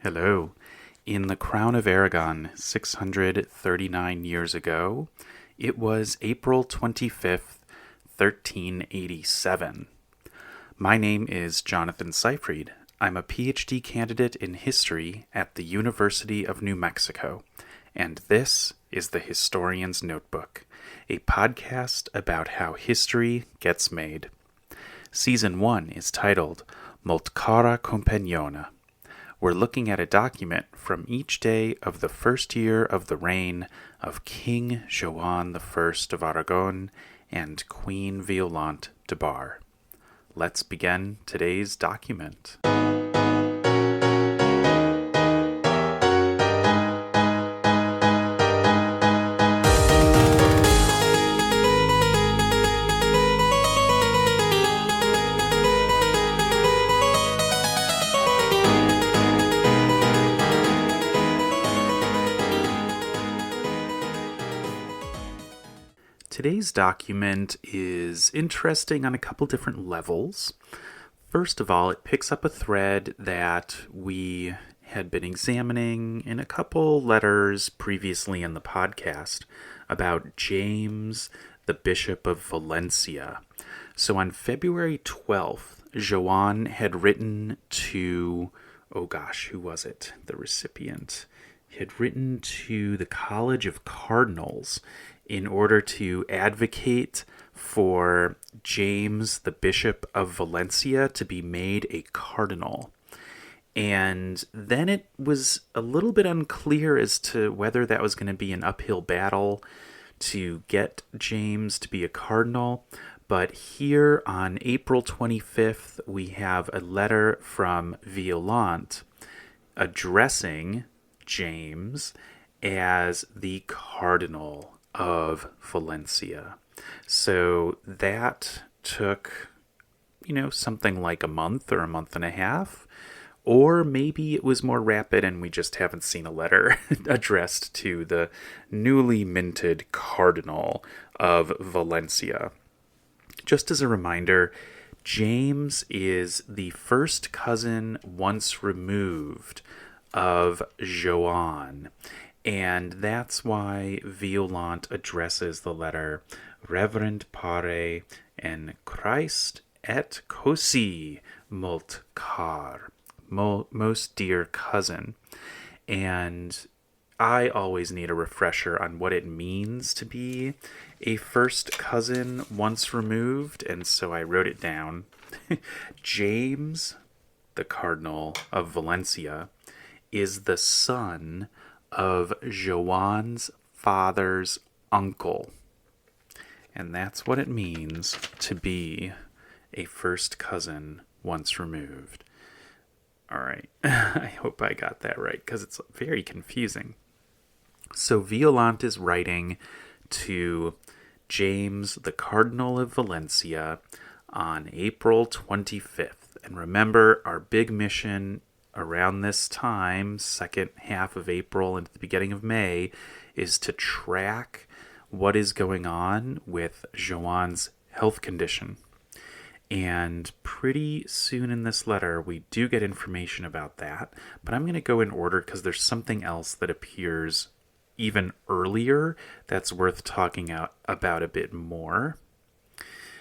Hello. In the Crown of Aragon, 639 years ago, it was April 25th, 1387. My name is Jonathan Seyfried. I'm a PhD candidate in history at the University of New Mexico, and this is the Historian's Notebook, a podcast about how history gets made. Season 1 is titled Molt Cara Companiona. We're looking at a document from each day of the first year of the reign of King Joan I of Aragon and Queen Violant de Bar. Let's begin today's document. Today's document is interesting on a couple different levels. First of all, it picks up a thread that we had been examining in a couple letters previously in the podcast about James, the Bishop of Valencia. So on February 12th, Joan had written to, who was it? The recipient. He had written to the College of Cardinals in order to advocate for James, the Bishop of Valencia, to be made a cardinal. And then it was a little bit unclear as to whether that was going to be an uphill battle to get James to be a cardinal. But here on April 25th, we have a letter from Violant addressing James as the Cardinal of Valencia. So that took, something like a month or a month and a half, or maybe it was more rapid and we just haven't seen a letter addressed to the newly minted Cardinal of Valencia. Just as a reminder, James is the first cousin once removed of Joan. And that's why Violant addresses the letter Reverend Pare en Christ et cosi molt car, most dear cousin. And I always need a refresher on what it means to be a first cousin once removed, and so I wrote it down. James, the Cardinal of Valencia, is the son of Joan's father's uncle. And that's what it means to be a first cousin once removed. All right, I hope I got that right because it's very confusing. So Violant is writing to James, the Cardinal of Valencia, on April 25th. And remember, our big mission around this time, second half of April into the beginning of May, is to track what is going on with Joan's health condition. And pretty soon in this letter, we do get information about that. But I'm going to go in order because there's something else that appears even earlier that's worth talking about a bit more.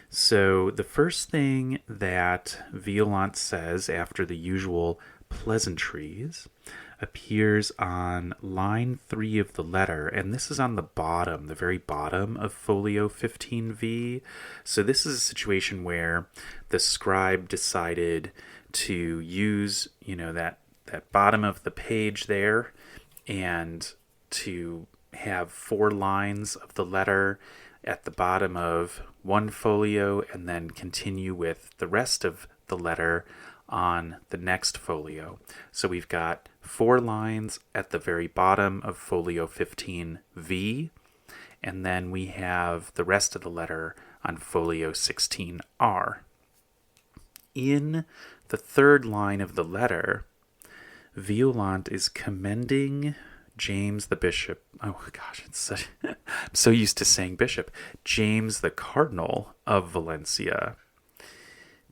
So the first thing that Violant says after the usual pleasantries appears on line 3 of the letter, and this is on the bottom, the very bottom of folio 15V. So this is a situation where the scribe decided to use, that bottom of the page there, and to have 4 lines of the letter at the bottom of one folio, and then continue with the rest of the letter on the next folio. So we've got 4 lines at the very bottom of folio 15V, and then we have the rest of the letter on folio 16R. In the 3rd line of the letter, Violant is commending James the Bishop. Oh gosh, I'm so used to saying bishop. James the Cardinal of Valencia.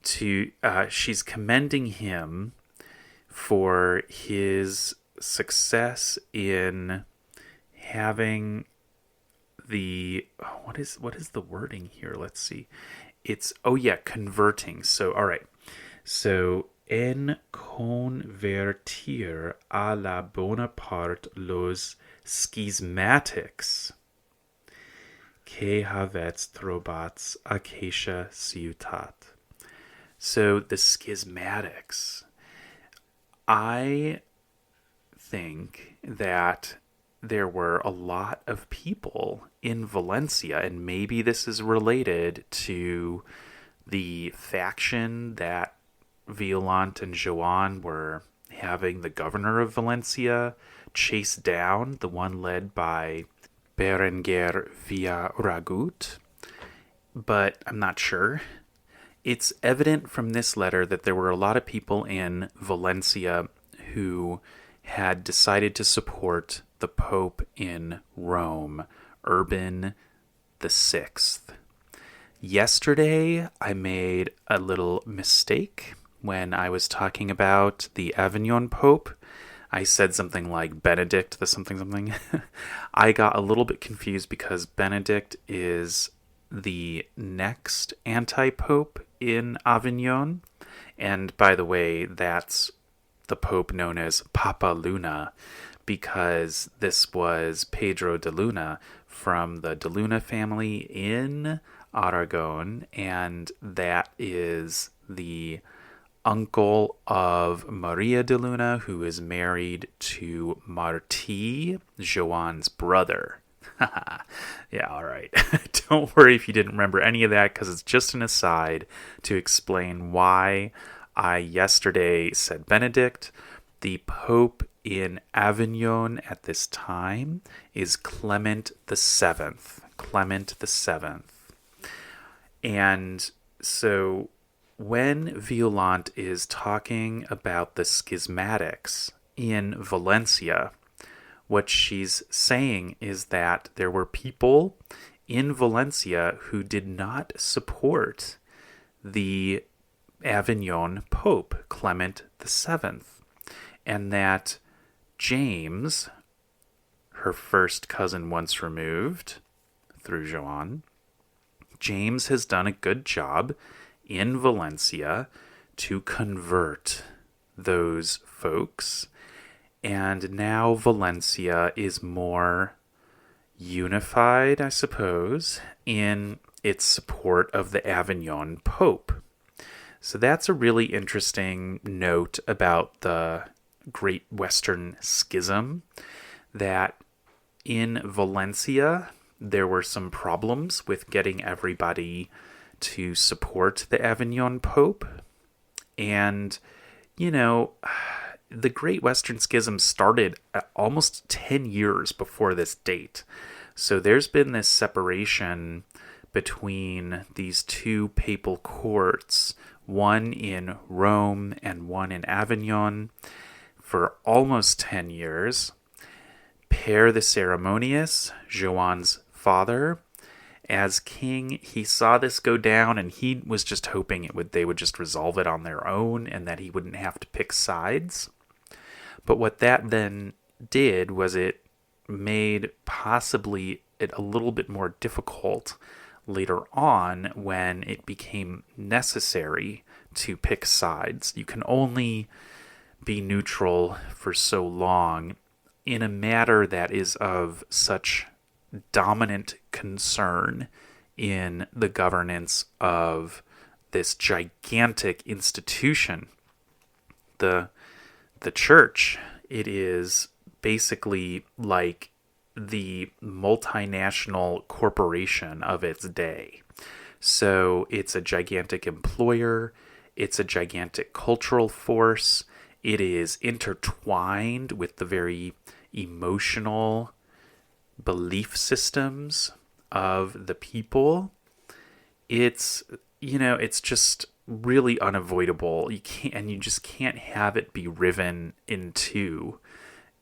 She's commending him for his success in having what is the wording here? Let's see. It's converting. So all right. So en convertir a la Bonaparte los schismatics que havets trobats acacia ciutat. So the schismatics. I think that there were a lot of people in Valencia, and maybe this is related to the faction that Violant and Joan were having the governor of Valencia chase down, the one led by Berenguer Villaragut, but I'm not sure. It's evident from this letter that there were a lot of people in Valencia who had decided to support the Pope in Rome, Urban VI. Yesterday, I made a little mistake when I was talking about the Avignon Pope. I said something like Benedict the something. I got a little bit confused because Benedict is the next anti-pope in Avignon. And by the way, that's the pope known as Papa Luna, because this was Pedro de Luna from the de Luna family in Aragon, and that is the uncle of Maria de Luna, who is married to Martí, Joan's brother. Yeah, all right. Don't worry if you didn't remember any of that, because it's just an aside to explain why I yesterday said Benedict. The Pope in Avignon at this time is Clement VII. Clement VII. And so when Violant is talking about the schismatics in Valencia, what she's saying is that there were people in Valencia who did not support the Avignon Pope, Clement VII, and that James, her first cousin once removed through Joan, James has done a good job in Valencia to convert those folks, and now Valencia is more unified, I suppose, in its support of the Avignon Pope. So that's a really interesting note about the Great Western Schism, that in Valencia there were some problems with getting everybody to support the Avignon Pope. And, you know, the Great Western Schism started almost 10 years before this date. So there's been this separation between these two papal courts, one in Rome and one in Avignon, for almost 10 years. Père the Ceremonious, Joan's father, as king, he saw this go down, and he was just hoping they would just resolve it on their own and that he wouldn't have to pick sides. But what that then did was it made possibly it a little bit more difficult later on when it became necessary to pick sides. You can only be neutral for so long in a matter that is of such dominant concern in the governance of this gigantic institution. The church, it is basically like the multinational corporation of its day. So it's a gigantic employer, it's a gigantic cultural force, it is intertwined with the very emotional belief systems of the people. It's, it's just really unavoidable. You just can't have it be riven in two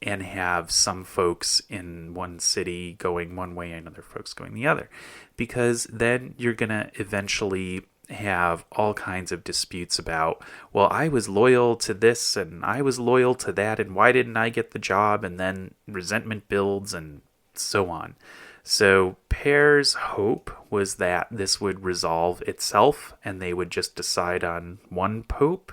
and have some folks in one city going one way and other folks going the other, because then you're going to eventually have all kinds of disputes about, well, I was loyal to this and I was loyal to that, and why didn't I get the job? And then resentment builds and so on. So Pear's hope was that this would resolve itself and they would just decide on one pope.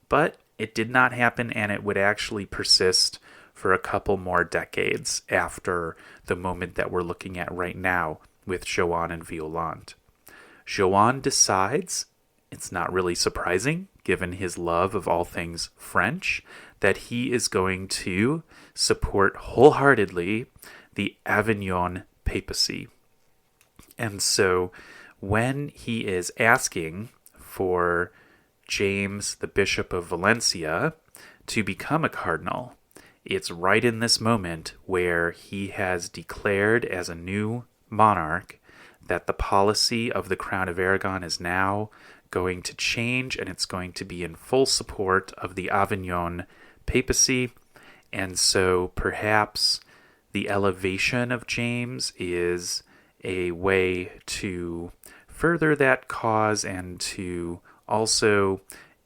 But it did not happen, and it would actually persist for a couple more decades after the moment that we're looking at right now with Joan and Violant. Joan decides, it's not really surprising given his love of all things French, that he is going to support wholeheartedly the Avignon papacy. And so when he is asking for James, the Bishop of Valencia, to become a cardinal, it's right in this moment where he has declared as a new monarch that the policy of the Crown of Aragon is now going to change, and it's going to be in full support of the Avignon papacy. And so perhaps the elevation of James is a way to further that cause and to also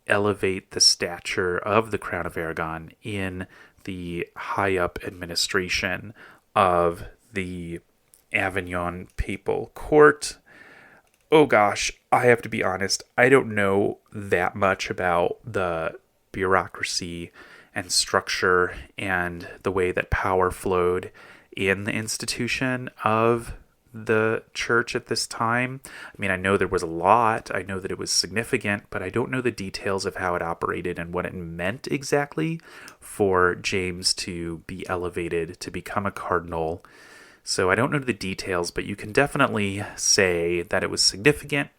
elevate the stature of the Crown of Aragon in the high-up administration of the Avignon papal court. Oh gosh, I have to be honest, I don't know that much about the bureaucracy and structure and the way that power flowed in the institution of the church at this time. I mean, I know there was a lot. I know that it was significant, but I don't know the details of how it operated and what it meant exactly for James to be elevated to become a cardinal. So I don't know the details, but you can definitely say that it was significant.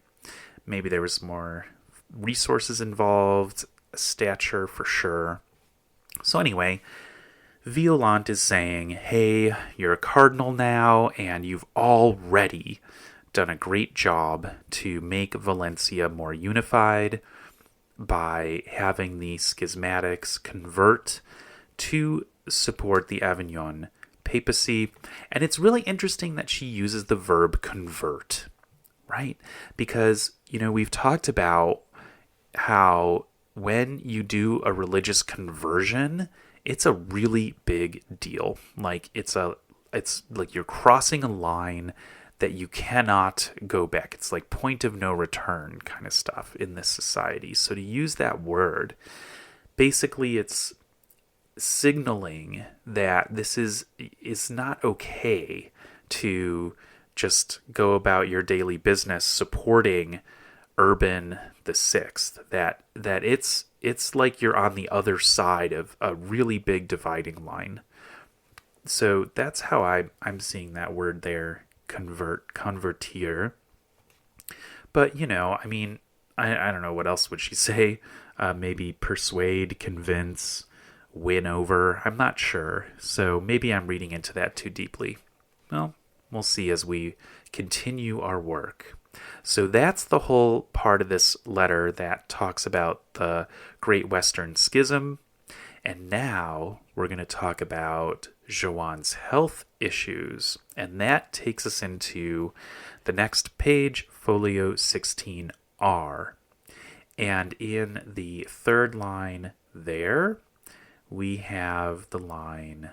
Maybe there was more resources involved, stature for sure. So anyway, Violant is saying, hey, you're a cardinal now, and you've already done a great job to make Valencia more unified by having the schismatics convert to support the Avignon papacy. And it's really interesting that she uses the verb convert, right? Because, we've talked about how when you do a religious conversion, it's a really big deal. Like it's like you're crossing a line that you cannot go back. It's like point of no return kind of stuff in this society. So to use that word, basically it's signaling that this is not okay to just go about your daily business supporting Urban the Sixth. That it's like you're on the other side of a really big dividing line. So that's how I'm seeing that word there, convertir. But, I mean, I don't know, what else would she say? Maybe persuade, convince, win over. I'm not sure. So maybe I'm reading into that too deeply. Well, we'll see as we continue our work. So that's the whole part of this letter that talks about the Great Western Schism. And now we're going to talk about Joan's health issues. And that takes us into the next page, folio 16R. And in the third line there, we have the line,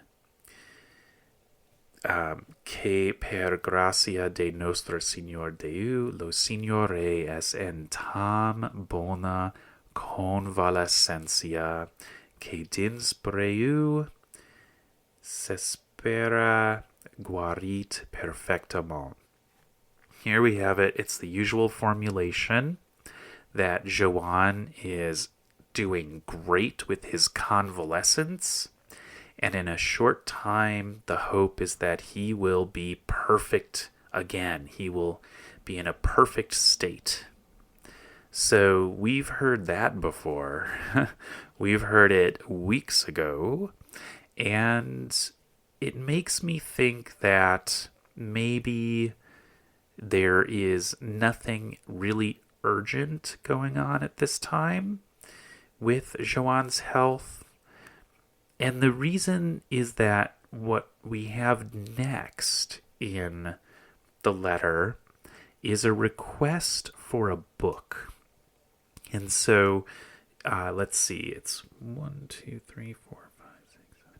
que per gracia de Nostro Señor Deu, lo Signore es en tam bona convalescencia, que dins breu s'espera guarit perfectement. Here we have it. It's the usual formulation that Joan is doing great with his convalescence. And in a short time, the hope is that he will be perfect again. He will be in a perfect state. So we've heard that before. We've heard it weeks ago. And it makes me think that maybe there is nothing really urgent going on at this time with Joan's health. And the reason is that what we have next in the letter is a request for a book. And so, let's see, it's 1, 2, 3, 4, 5, 6, 7,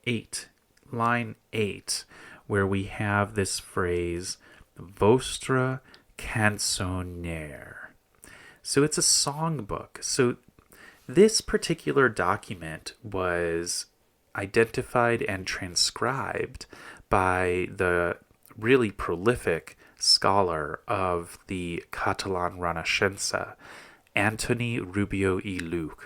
8, line 8, where we have this phrase, Vostra canzoniere. So it's a songbook. So this particular document was identified and transcribed by the really prolific scholar of the Catalan Renaissance, Antoni Rubio i Lluch.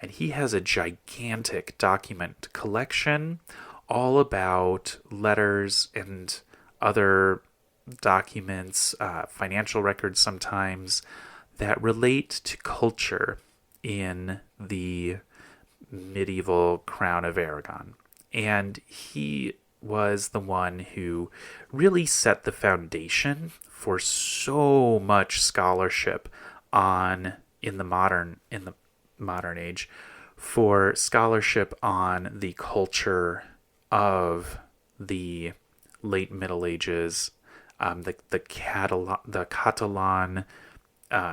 And he has a gigantic document collection all about letters and other documents, financial records sometimes, that relate to culture in the medieval Crown of Aragon. And he was the one who really set the foundation for so much scholarship in the modern age, for scholarship on the culture of the late Middle Ages, the Catalan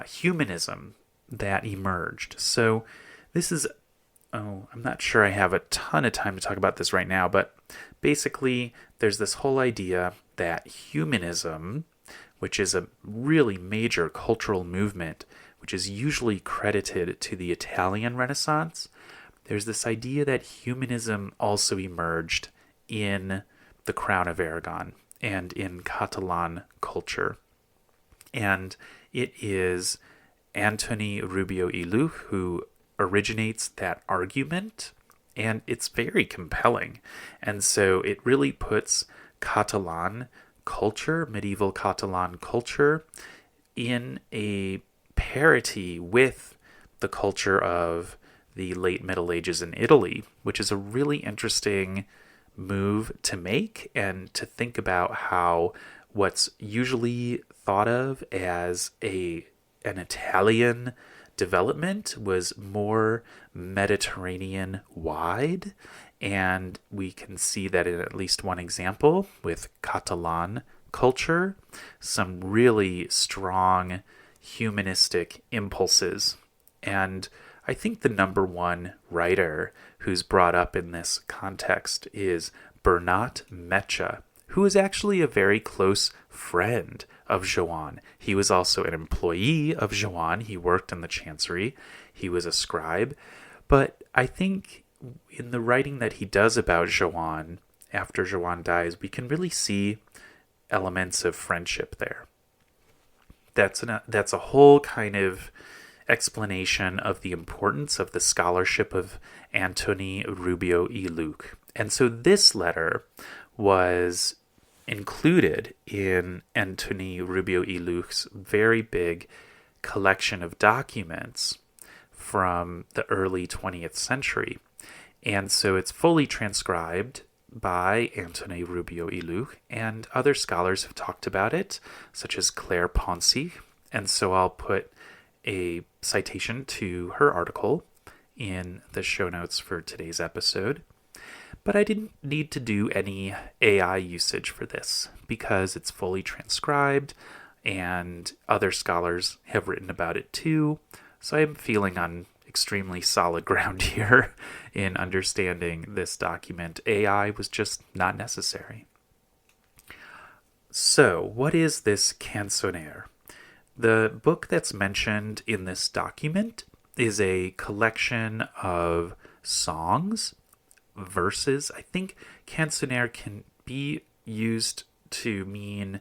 humanism that emerged. So this is, I'm not sure I have a ton of time to talk about this right now, but basically there's this whole idea that humanism, which is a really major cultural movement, which is usually credited to the Italian Renaissance, there's this idea that humanism also emerged in the Crown of Aragon and in Catalan culture. And it is Antoni Rubio i Lluch who originates that argument, and it's very compelling. And so it really puts Catalan culture, medieval Catalan culture, in a parity with the culture of the late Middle Ages in Italy, which is a really interesting move to make, and to think about how what's usually thought of as an Italian development was more Mediterranean wide. And we can see that in at least one example with Catalan culture, some really strong humanistic impulses. And I think the number one writer who's brought up in this context is Bernat Metge, who is actually a very close friend of Joan. He was also an employee of Joan. He worked in the chancery. He was a scribe. But I think in the writing that he does about Joan, after Joan dies, we can really see elements of friendship there. That's a whole kind of explanation of the importance of the scholarship of Antoni Rubio i Lluch. And so this letter was included in Antoni Rubio i Lluch's very big collection of documents from the early 20th century. And so it's fully transcribed by Antoni Rubio i Lluch, and other scholars have talked about it, such as Claire Ponce. And so I'll put a citation to her article in the show notes for today's episode. But I didn't need to do any AI usage for this because it's fully transcribed and other scholars have written about it too. So I'm feeling on extremely solid ground here in understanding this document. AI was just not necessary. So, what is this canzoniere? The book that's mentioned in this document is a collection of songs, verses. I think canzoniere can be used to mean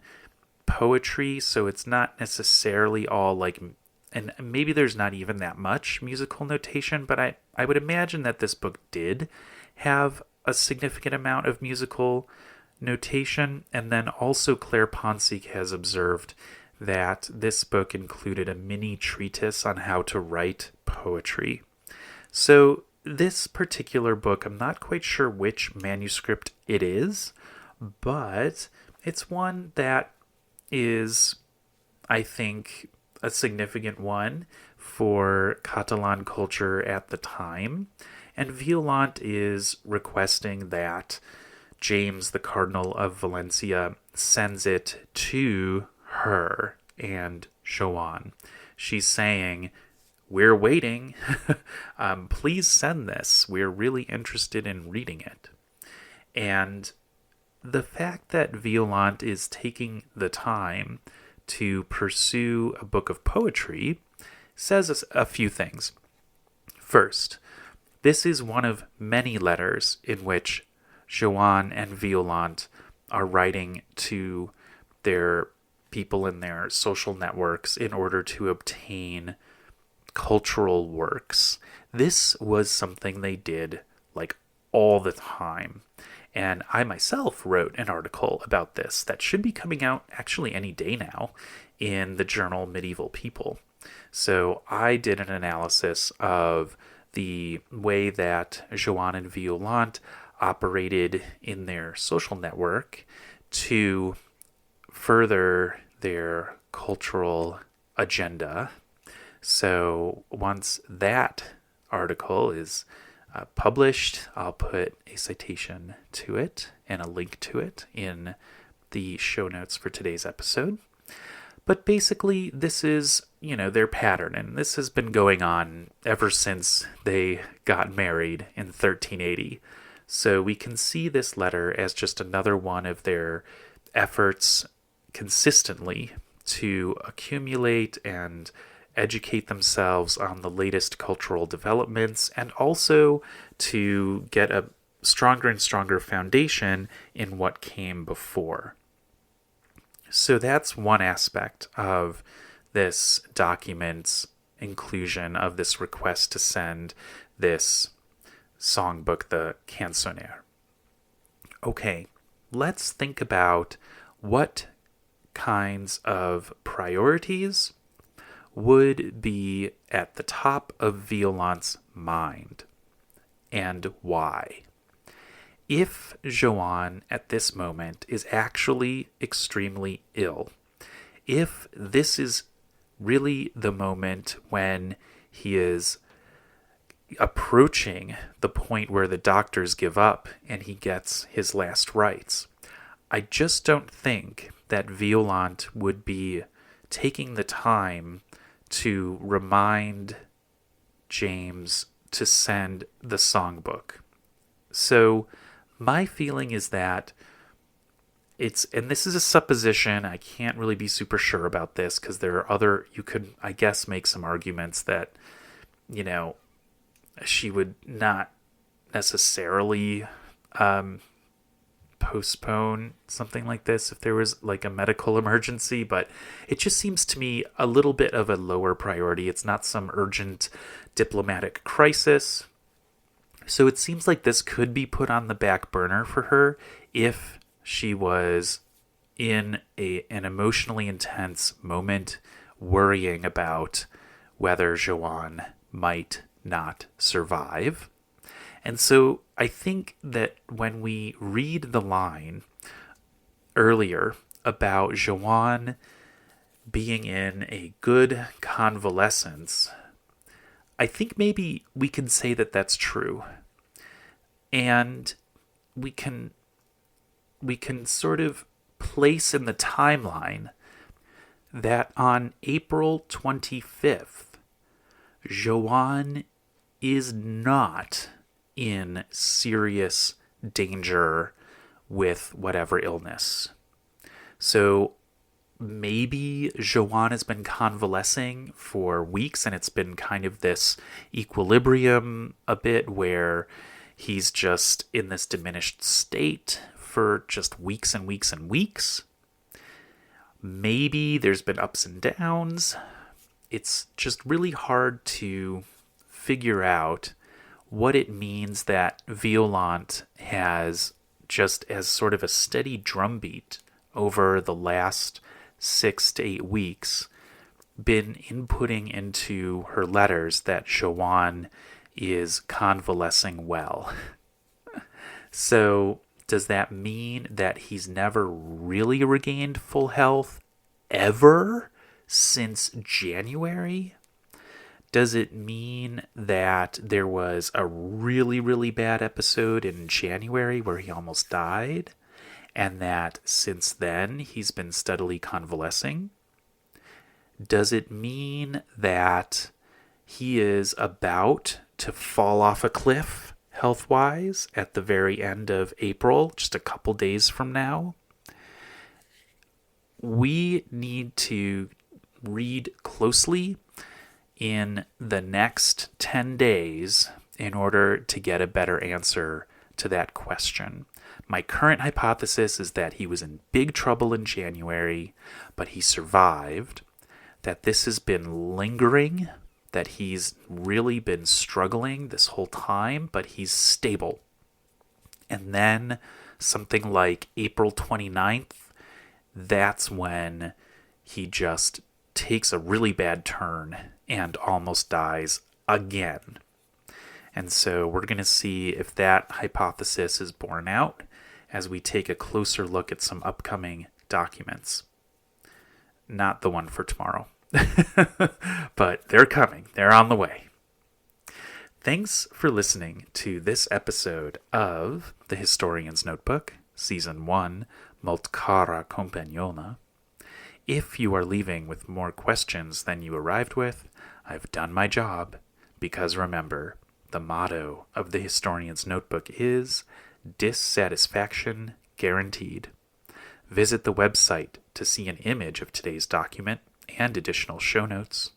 poetry, so it's not necessarily all like, and maybe there's not even that much musical notation, but I would imagine that this book did have a significant amount of musical notation. And then also Claire Ponce has observed that this book included a mini treatise on how to write poetry. So this particular book, I'm not quite sure which manuscript it is, but it's one that is, I think, a significant one for Catalan culture at the time. And Violant is requesting that James, the Cardinal of Valencia, sends it to her and Joan. She's saying, we're waiting. Please send this. We're really interested in reading it. And the fact that Violant is taking the time to pursue a book of poetry says us a few things. First, this is one of many letters in which Joan and Violant are writing to their people in their social networks in order to obtain cultural works. This was something they did like all the time. And I myself wrote an article about this that should be coming out actually any day now in the journal Medieval People. So I did an analysis of the way that Joan and Violant operated in their social network to further their cultural agenda. So once that article is published, I'll put a citation to it and a link to it in the show notes for today's episode. But basically, this is, their pattern, and this has been going on ever since they got married in 1380. So we can see this letter as just another one of their efforts consistently to accumulate and educate themselves on the latest cultural developments, and also to get a stronger and stronger foundation in what came before. So that's one aspect of this document's inclusion of this request to send this songbook, the Canzoniere. Okay, let's think about what kinds of priorities would be at the top of Violant's mind, and why. If Joan at this moment is actually extremely ill, if this is really the moment when he is approaching the point where the doctors give up and he gets his last rites, I just don't think that Violant would be taking the time to remind James to send the songbook. So my feeling is that and this is a supposition, I can't really be super sure about this because there are you could, I guess, make some arguments that, she would not necessarily postpone something like this if there was like a medical emergency, but it just seems to me a little bit of a lower priority. It's not some urgent diplomatic crisis. So it seems like this could be put on the back burner for her if she was in an emotionally intense moment worrying about whether Joan might not survive. And so I think that when we read the line earlier about Joan being in a good convalescence, I think maybe we can say that that's true. And we can sort of place in the timeline that on April 25th, Joan is not in serious danger with whatever illness. So maybe Joan has been convalescing for weeks and it's been kind of this equilibrium a bit where he's just in this diminished state for just weeks and weeks and weeks. Maybe there's been ups and downs. It's just really hard to figure out what it means that Violant has, just as sort of a steady drumbeat over the last 6 to 8 weeks, been inputting into her letters that Joan is convalescing well. So does that mean that he's never really regained full health ever since January? Does it mean that there was a really, really bad episode in January where he almost died, and that since then he's been steadily convalescing? Does it mean that he is about to fall off a cliff health-wise at the very end of April, just a couple days from now? We need to read closely in the next 10 days in order to get a better answer to that question. My current hypothesis is that he was in big trouble in January, but he survived, that this has been lingering, that he's really been struggling this whole time, but he's stable. And then something like April 29th, that's when he just takes a really bad turn and almost dies again. And so we're going to see if that hypothesis is borne out as we take a closer look at some upcoming documents. Not the one for tomorrow, but they're coming. They're on the way. Thanks for listening to this episode of The Historian's Notebook, Season 1, Molt cara compagnona. If you are leaving with more questions than you arrived with, I've done my job, because remember, the motto of the Historian's Notebook is dissatisfaction guaranteed. Visit the website to see an image of today's document and additional show notes,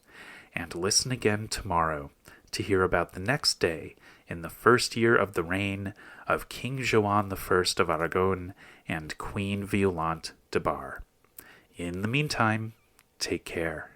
and listen again tomorrow to hear about the next day in the first year of the reign of King Joan I of Aragon and Queen Violant de Bar. In the meantime, take care.